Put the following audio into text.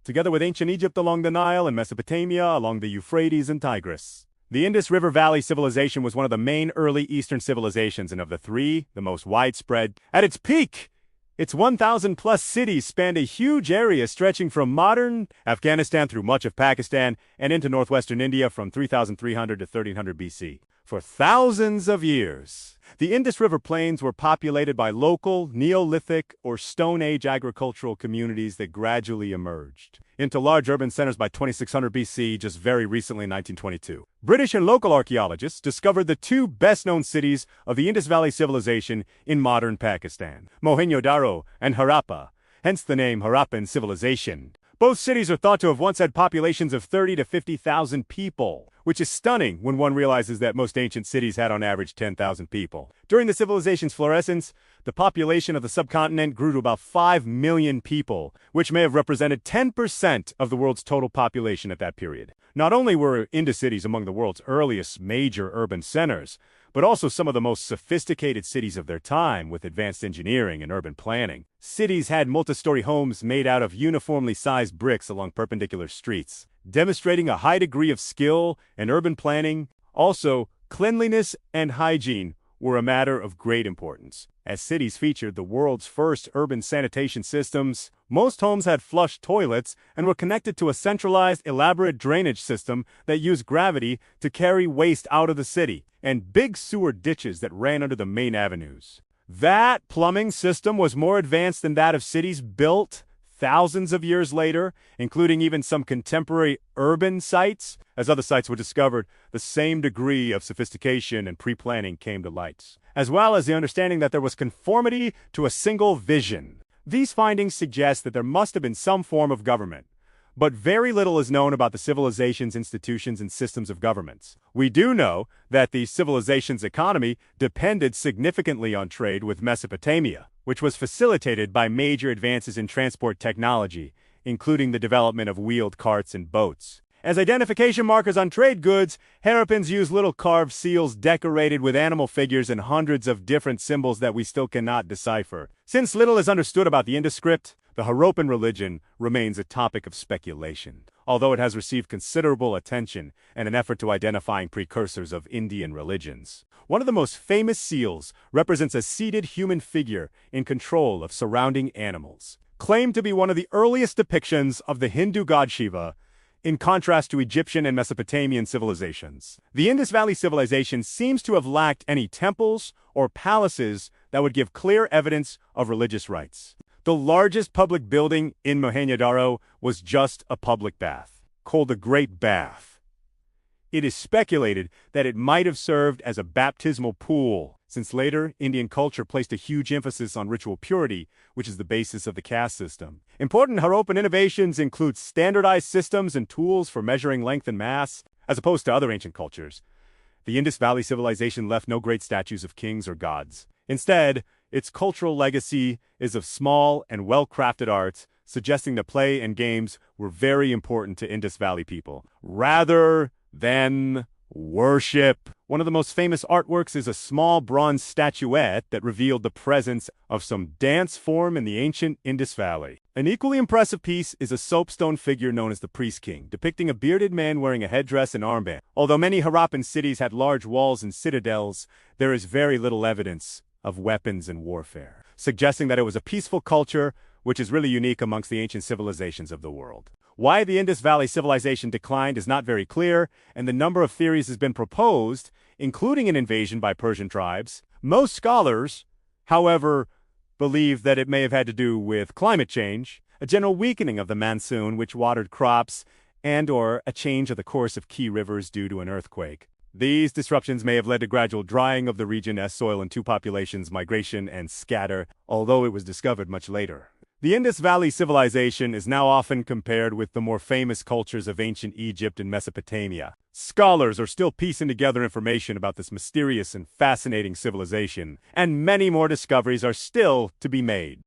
together with ancient Egypt along the Nile and Mesopotamia along the Euphrates and Tigris. The Indus River Valley civilization was one of the main early Eastern civilizations, and of the three, the most widespread. At its peak, its 1,000-plus cities spanned a huge area stretching from modern Afghanistan through much of Pakistan and into northwestern India from 3,300 to 1,300 BC. For thousands of years, the Indus River plains were populated by local, Neolithic, or Stone Age agricultural communities that gradually emerged into large urban centers by 2600 BC, just very recently in 1922. British and local archaeologists discovered the two best-known cities of the Indus Valley Civilization in modern Pakistan, Mohenjo-Daro and Harappa, hence the name Harappan civilization. Both cities are thought to have once had populations of 30 to 50,000 people, which is stunning when one realizes that most ancient cities had on average 10,000 people. During the civilization's florescence, the population of the subcontinent grew to about 5 million people, which may have represented 10% of the world's total population at that period. Not only were Indus cities among the world's earliest major urban centers, but also some of the most sophisticated cities of their time with advanced engineering and urban planning. Cities had multi-story homes made out of uniformly sized bricks along perpendicular streets, demonstrating a high degree of skill and urban planning. Also, cleanliness and hygiene were a matter of great importance. As cities featured the world's first urban sanitation systems, most homes had flush toilets and were connected to a centralized, elaborate drainage system that used gravity to carry waste out of the city, and big sewer ditches that ran under the main avenues. That plumbing system was more advanced than that of cities built thousands of years later, including even some contemporary urban sites. As other sites were discovered, the same degree of sophistication and pre-planning came to light, as well as the understanding that there was conformity to a single vision. These findings suggest that there must have been some form of government, but very little is known about the civilization's institutions and systems of governments. We do know that the civilization's economy depended significantly on trade with Mesopotamia, which was facilitated by major advances in transport technology, including the development of wheeled carts and boats. As identification markers on trade goods, Harappans used little carved seals decorated with animal figures and hundreds of different symbols that we still cannot decipher. Since little is understood about the Indus script, the Harappan religion remains a topic of speculation, although it has received considerable attention and an effort to identifying precursors of Indian religions. One of the most famous seals represents a seated human figure in control of surrounding animals, claimed to be one of the earliest depictions of the Hindu god Shiva, in contrast to Egyptian and Mesopotamian civilizations. The Indus Valley civilization seems to have lacked any temples or palaces that would give clear evidence of religious rites. The largest public building in Mohenjo-Daro was just a public bath, called the Great Bath. It is speculated that it might have served as a baptismal pool, since later Indian culture placed a huge emphasis on ritual purity, which is the basis of the caste system. Important Harappan innovations include standardized systems and tools for measuring length and mass, as opposed to other ancient cultures. The Indus Valley civilization left no great statues of kings or gods. Instead, its cultural legacy is of small and well-crafted arts, suggesting that play and games were very important to Indus Valley people, rather than worship. One of the most famous artworks is a small bronze statuette that revealed the presence of some dance form in the ancient Indus Valley. An equally impressive piece is a soapstone figure known as the Priest King, depicting a bearded man wearing a headdress and armband. Although many Harappan cities had large walls and citadels, there is very little evidence of weapons and warfare, suggesting that it was a peaceful culture, which is really unique amongst the ancient civilizations of the world. Why the Indus Valley civilization declined is not very clear, and the number of theories has been proposed, including an invasion by Persian tribes. Most scholars, however, believe that it may have had to do with climate change, a general weakening of the monsoon which watered crops, and/or a change of the course of key rivers due to an earthquake. These disruptions may have led to gradual drying of the region as soil and two populations migration and scatter, although it was discovered much later. The Indus Valley civilization is now often compared with the more famous cultures of ancient Egypt and Mesopotamia. Scholars are still piecing together information about this mysterious and fascinating civilization, and many more discoveries are still to be made.